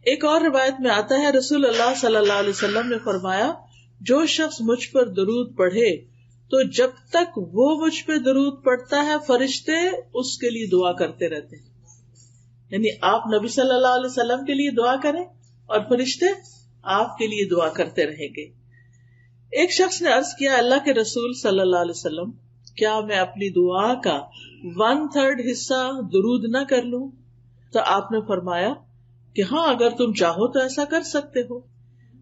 ایک اور روایت میں آتا ہے رسول اللہ صلی اللہ علیہ وسلم نے فرمایا جو شخص مجھ پر درود پڑھے تو جب تک وہ مجھ پہ درود پڑھتا ہے فرشتے اس کے لیے دعا کرتے رہتے ہیں. یعنی آپ نبی صلی اللہ علیہ وسلم کے لیے دعا کریں اور فرشتے آپ کے لیے دعا کرتے رہیں گے. ایک شخص نے عرض کیا اللہ کے رسول صلی اللہ علیہ وسلم کیا میں اپنی دعا کا 1/3 حصہ درود نہ کر لوں؟ تو آپ نے فرمایا کہ ہاں اگر تم چاہو تو ایسا کر سکتے ہو.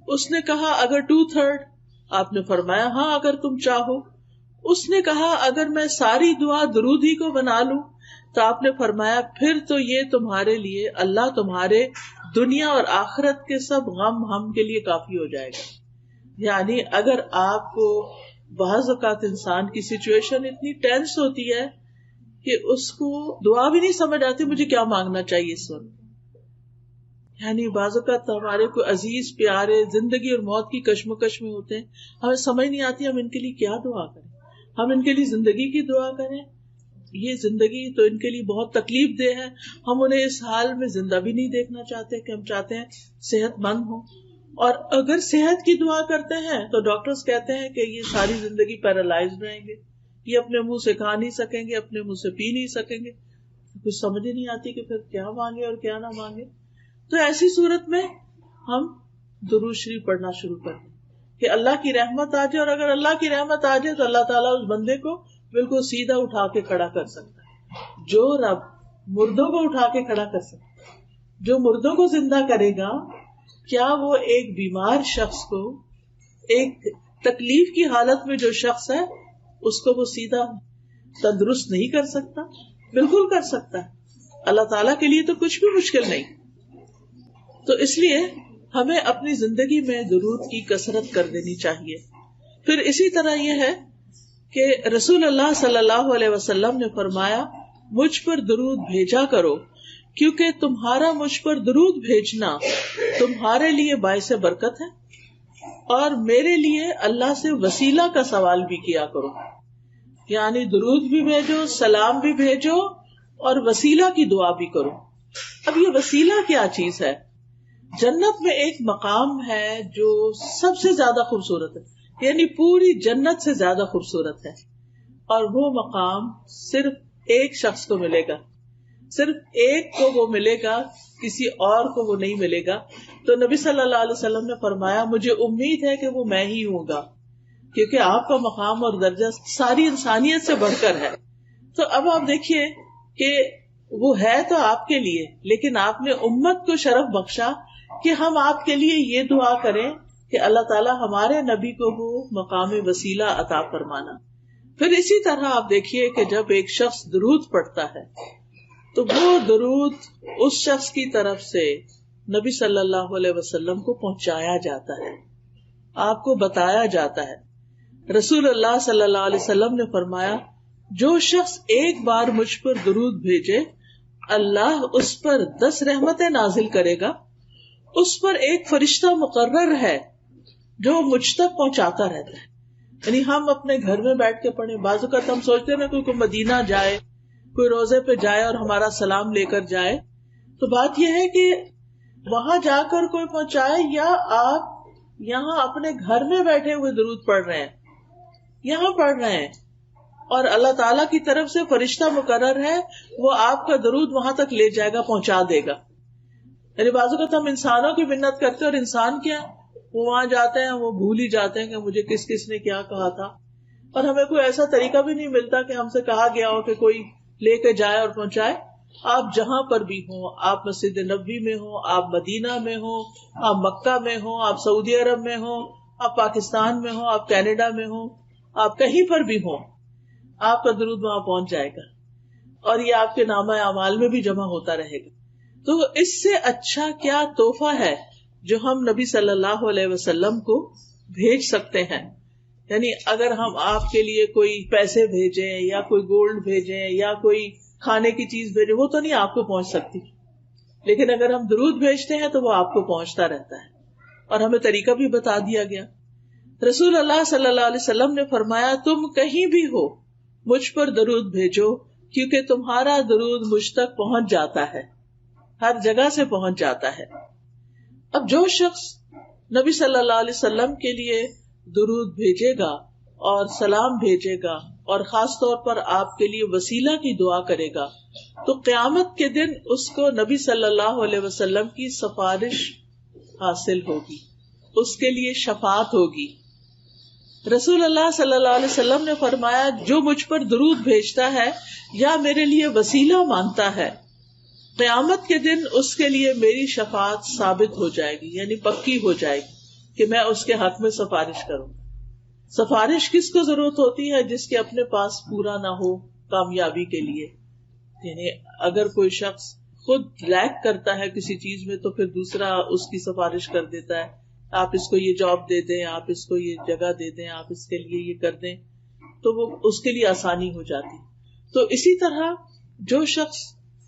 اس نے کہا اگر 2/3؟ آپ نے فرمایا ہاں اگر تم چاہو. اس نے کہا اگر میں ساری دعا درود ہی کو بنا لوں؟ تو آپ نے فرمایا پھر تو یہ تمہارے لیے اللہ تمہارے دنیا اور آخرت کے سب غم ہم کے لیے کافی ہو جائے گا. یعنی اگر آپ کو بعض اوقات انسان کی سچویشن اتنی ٹینس ہوتی ہے کہ اس کو دعا بھی نہیں سمجھ آتی مجھے کیا مانگنا چاہیے اس وقت. یعنی بعض اوقات ہمارے کوئی عزیز پیارے زندگی اور موت کی کشمکش میں ہوتے ہیں, ہمیں سمجھ نہیں آتی ہم ان کے لیے کیا دعا کریں. ہم ان کے لیے زندگی کی دعا کریں, یہ زندگی تو ان کے لیے بہت تکلیف دہ ہے, ہم انہیں اس حال میں زندہ بھی نہیں دیکھنا چاہتے کہ ہم چاہتے ہیں صحت مند ہوں. اور اگر صحت کی دعا کرتے ہیں تو ڈاکٹرز کہتے ہیں کہ یہ ساری زندگی پیرالائزڈ رہیں گے, یہ اپنے منہ سے کھا نہیں سکیں گے, اپنے منہ سے پی نہیں سکیں گے. کچھ سمجھ ہی نہیں آتی کہ پھر کیا مانگے اور کیا نہ مانگے. تو ایسی صورت میں ہم درود شریف پڑھنا شروع کر دیں کہ اللہ کی رحمت آ جائے, اور اگر اللہ کی رحمت آ جائے تو اللہ تعالیٰ اس بندے کو بالکل سیدھا اٹھا کے کھڑا کر سکتا ہے. جو رب مردوں کو اٹھا کے کھڑا کر سکتا ہے, جو مردوں کو زندہ کرے گا, کیا وہ ایک بیمار شخص کو, ایک تکلیف کی حالت میں جو شخص ہے اس کو وہ سیدھا تندرست نہیں کر سکتا؟ بالکل کر سکتا ہے. اللہ تعالیٰ کے لیے تو کچھ بھی مشکل نہیں. تو اس لیے ہمیں اپنی زندگی میں درود کی کثرت کر دینی چاہیے. پھر اسی طرح یہ ہے کہ رسول اللہ صلی اللہ علیہ وسلم نے فرمایا مجھ پر درود بھیجا کرو کیونکہ تمہارا مجھ پر درود بھیجنا تمہارے لیے باعث برکت ہے, اور میرے لیے اللہ سے وسیلہ کا سوال بھی کیا کرو. یعنی درود بھی بھیجو, سلام بھی بھیجو, اور وسیلہ کی دعا بھی کرو. اب یہ وسیلہ کیا چیز ہے؟ جنت میں ایک مقام ہے جو سب سے زیادہ خوبصورت ہے, یعنی پوری جنت سے زیادہ خوبصورت ہے, اور وہ مقام صرف ایک شخص کو ملے گا, صرف ایک کو وہ ملے گا, کسی اور کو وہ نہیں ملے گا. تو نبی صلی اللہ علیہ وسلم نے فرمایا مجھے امید ہے کہ وہ میں ہی ہوں گا, کیونکہ آپ کا مقام اور درجہ ساری انسانیت سے بڑھ کر ہے. تو اب آپ دیکھیے کہ وہ ہے تو آپ کے لیے, لیکن آپ نے امت کو شرف بخشا کہ ہم آپ کے لیے یہ دعا کریں کہ اللہ تعالیٰ ہمارے نبی کو وہ مقام وسیلہ عطا فرمانا. پھر اسی طرح آپ دیکھیے کہ جب ایک شخص درود پڑھتا ہے تو وہ درود اس شخص کی طرف سے نبی صلی اللہ علیہ وسلم کو پہنچایا جاتا ہے, آپ کو بتایا جاتا ہے. رسول اللہ صلی اللہ علیہ وسلم نے فرمایا جو شخص ایک بار مجھ پر درود بھیجے اللہ اس پر 10 رحمتیں نازل کرے گا. اس پر ایک فرشتہ مقرر ہے جو مجھ تک پہنچاتا رہتا ہے. یعنی ہم اپنے گھر میں بیٹھ کے پڑھیں, بعض اوقات ہم سوچتے ہیں نا کوئی مدینہ جائے, کوئی روزے پہ جائے اور ہمارا سلام لے کر جائے, تو بات یہ ہے کہ وہاں جا کر کوئی پہنچائے یا آپ یہاں اپنے گھر میں بیٹھے ہوئے درود پڑھ رہے ہیں, یہاں پڑھ رہے ہیں, اور اللہ تعالیٰ کی طرف سے فرشتہ مقرر ہے وہ آپ کا درود وہاں تک لے جائے گا, پہنچا دے گا. یعنی بعض اوقات ہم انسانوں کی منت کرتے ہیں, اور انسان کیا وہ وہاں جاتے ہیں وہ بھول ہی جاتے ہیں کہ مجھے کس کس نے کیا کہا تھا, اور ہمیں کوئی ایسا طریقہ بھی نہیں ملتا کہ ہم سے کہا گیا ہو کہ کوئی لے کے جائے اور پہنچائے. آپ جہاں پر بھی ہوں, آپ مسجد نبوی میں ہوں, آپ مدینہ میں ہوں, آپ مکہ میں ہوں, آپ سعودی عرب میں ہوں, آپ پاکستان میں ہوں, آپ کینیڈا میں ہوں, آپ کہیں پر بھی ہوں, آپ کا درود وہاں پہنچ جائے گا, اور یہ آپ کے نامہ اعمال میں بھی جمع ہوتا رہے گا. تو اس سے اچھا کیا تحفہ ہے جو ہم نبی صلی اللہ علیہ وسلم کو بھیج سکتے ہیں. یعنی اگر ہم آپ کے لیے کوئی پیسے بھیجیں یا کوئی گولڈ بھیجیں یا کوئی کھانے کی چیز بھیجیں, وہ تو نہیں آپ کو پہنچ سکتی, لیکن اگر ہم درود بھیجتے ہیں تو وہ آپ کو پہنچتا رہتا ہے, اور ہمیں طریقہ بھی بتا دیا گیا. رسول اللہ صلی اللہ علیہ وسلم نے فرمایا تم کہیں بھی ہو مجھ پر درود بھیجو کیونکہ تمہارا درود مجھ تک پہنچ جاتا ہے, ہر جگہ سے پہنچ جاتا ہے. اب جو شخص نبی صلی اللہ علیہ وسلم کے لیے درود بھیجے گا اور سلام بھیجے گا اور خاص طور پر آپ کے لیے وسیلہ کی دعا کرے گا تو قیامت کے دن اس کو نبی صلی اللہ علیہ وسلم کی سفارش حاصل ہوگی، اس کے لیے شفاعت ہوگی. رسول اللہ صلی اللہ علیہ وسلم نے فرمایا جو مجھ پر درود بھیجتا ہے یا میرے لیے وسیلہ مانگتا ہے قیامت کے دن اس کے لیے میری شفاعت ثابت ہو جائے گی، یعنی پکی ہو جائے گی کہ میں اس کے حق میں سفارش کروں. سفارش کس کو ضرورت ہوتی ہے؟ جس کے اپنے پاس پورا نہ ہو کامیابی کے لیے. یعنی اگر کوئی شخص خود لیک کرتا ہے کسی چیز میں تو پھر دوسرا اس کی سفارش کر دیتا ہے، آپ اس کو یہ جاب دے دیں، آپ اس کو یہ جگہ دے دیں، آپ اس کے لیے یہ کر دیں، تو وہ اس کے لیے آسانی ہو جاتی. تو اسی طرح جو شخص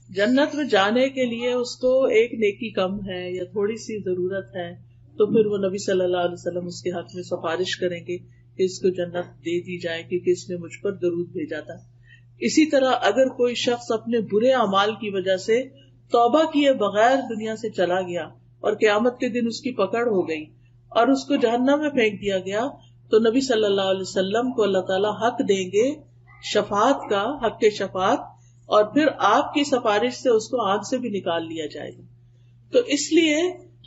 جنت میں جانے کے لیے اس کو ایک نیکی کم ہے یا تھوڑی سی ضرورت ہے تو پھر وہ نبی صلی اللہ علیہ وسلم اس کے حق میں سفارش کریں گے کہ اس کو جنت دے دی جائے کیونکہ اس نے مجھ پر درود بھیجا تھا. اسی طرح اگر کوئی شخص اپنے برے اعمال کی وجہ سے توبہ کیے بغیر دنیا سے چلا گیا اور قیامت کے دن اس کی پکڑ ہو گئی اور اس کو جہنم میں پھینک دیا گیا تو نبی صلی اللہ علیہ وسلم کو اللہ تعالیٰ حق دیں گے شفاعت کا، حق کے شفاعت، اور پھر آپ کی سفارش سے اس کو آگ سے بھی نکال لیا جائے گا. تو اس لیے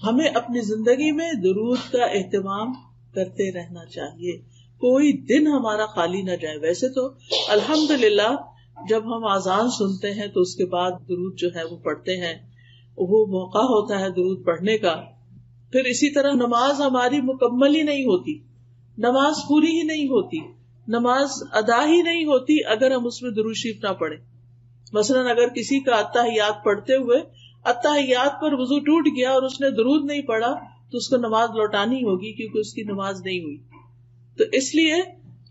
ہمیں اپنی زندگی میں درود کا اہتمام کرتے رہنا چاہیے، کوئی دن ہمارا خالی نہ جائے. ویسے تو الحمدللہ جب ہم اذان سنتے ہیں تو اس کے بعد درود جو ہے وہ پڑھتے ہیں، وہ موقع ہوتا ہے درود پڑھنے کا. پھر اسی طرح نماز ہماری مکمل ہی نہیں ہوتی، نماز پوری ہی نہیں ہوتی، نماز ادا ہی نہیں ہوتی اگر ہم اس میں درود شریف نہ پڑھیں. مثلاً اگر کسی کا اتحیات پڑھتے ہوئے اتحیات پر وضو ٹوٹ گیا اور اس نے درود نہیں پڑھا تو اس کو نماز لوٹانی ہوگی کیونکہ اس کی نماز نہیں ہوئی. تو اس لیے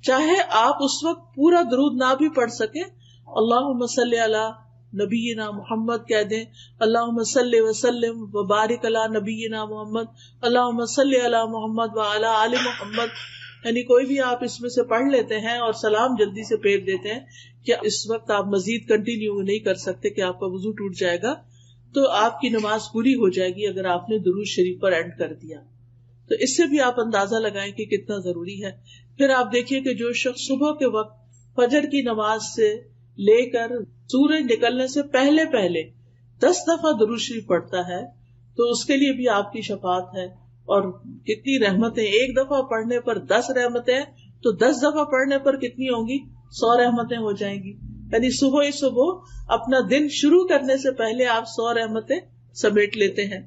چاہے آپ اس وقت پورا درود نہ بھی پڑھ سکیں، اللہم صلی علی نبینا محمد کہہ دیں، اللہم صلی وسلم وبارک علی نبینا محمد، اللہم صلی علی محمد وعلی آل محمد، یعنی کوئی بھی آپ اس میں سے پڑھ لیتے ہیں اور سلام جلدی سے پھیر دیتے ہیں. کہ اس وقت آپ مزید کنٹینیو نہیں کر سکتے کہ آپ کا وضو ٹوٹ جائے گا، تو آپ کی نماز پوری ہو جائے گی اگر آپ نے درود شریف پر اینڈ کر دیا. تو اس سے بھی آپ اندازہ لگائیں کہ کتنا ضروری ہے. پھر آپ دیکھیے کہ جو شخص صبح کے وقت فجر کی نماز سے لے کر سورج نکلنے سے پہلے 10 دفعہ درود شریف پڑھتا ہے تو اس کے لیے بھی آپ کی شفاعت ہے. اور کتنی رحمتیں، ایک دفعہ پڑھنے پر 10 رحمتیں، تو 10 دفعہ پڑھنے پر کتنی ہوں گی؟ 100 رحمتیں ہو جائیں گی. یعنی صبح ہی صبح اپنا دن شروع کرنے سے پہلے آپ 100 رحمتیں سمیٹ لیتے ہیں.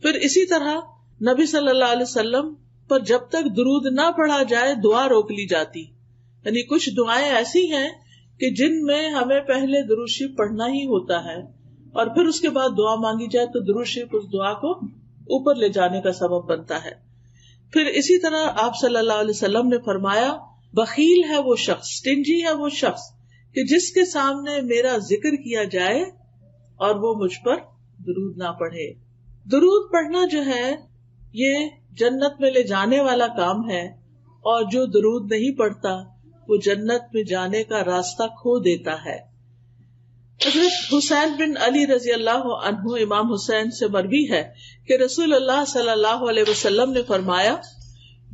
پھر اسی طرح نبی صلی اللہ علیہ وسلم پر جب تک درود نہ پڑھا جائے دعا روک لی جاتی. یعنی کچھ دعائیں ایسی ہیں کہ جن میں ہمیں پہلے درود شریف پڑھنا ہی ہوتا ہے اور پھر اس کے بعد دعا مانگی جائے تو درود شریف اس دعا کو اوپر لے جانے کا سبب بنتا ہے. پھر اسی طرح آپ صلی اللہ علیہ وسلم نے فرمایا بخیل ہے وہ شخص، سٹنجی ہے وہ شخص کہ جس کے سامنے میرا ذکر کیا جائے اور وہ مجھ پر درود نہ پڑھے. درود پڑھنا جو ہے یہ جنت میں لے جانے والا کام ہے، اور جو درود نہیں پڑھتا وہ جنت میں جانے کا راستہ کھو دیتا ہے. حضرت حسین بن علی رضی اللہ عنہ امام حسین سے مروی ہے کہ رسول اللہ صلی اللہ علیہ وسلم نے فرمایا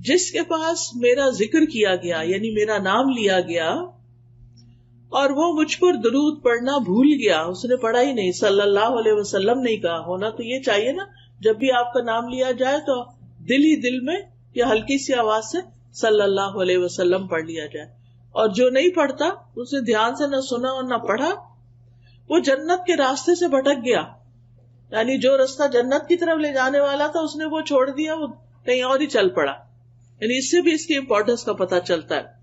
جس کے پاس میرا ذکر کیا گیا یعنی میرا نام لیا گیا اور وہ مجھ پر درود پڑھنا بھول گیا، اس نے پڑھا ہی نہیں، صلی اللہ علیہ وسلم نہیں کہا. ہونا تو یہ چاہیے نا، جب بھی آپ کا نام لیا جائے تو دل ہی دل میں یا ہلکی سی آواز سے صلی اللہ علیہ وسلم پڑھ لیا جائے. اور جو نہیں پڑھتا، اسے دھیان سے نہ سنا اور نہ پڑھا، وہ جنت کے راستے سے بھٹک گیا. یعنی جو راستہ جنت کی طرف لے جانے والا تھا اس نے وہ چھوڑ دیا، وہ کہیں اور ہی چل پڑا. یعنی اس سے بھی اس کی امپورٹنس کا پتہ چلتا ہے.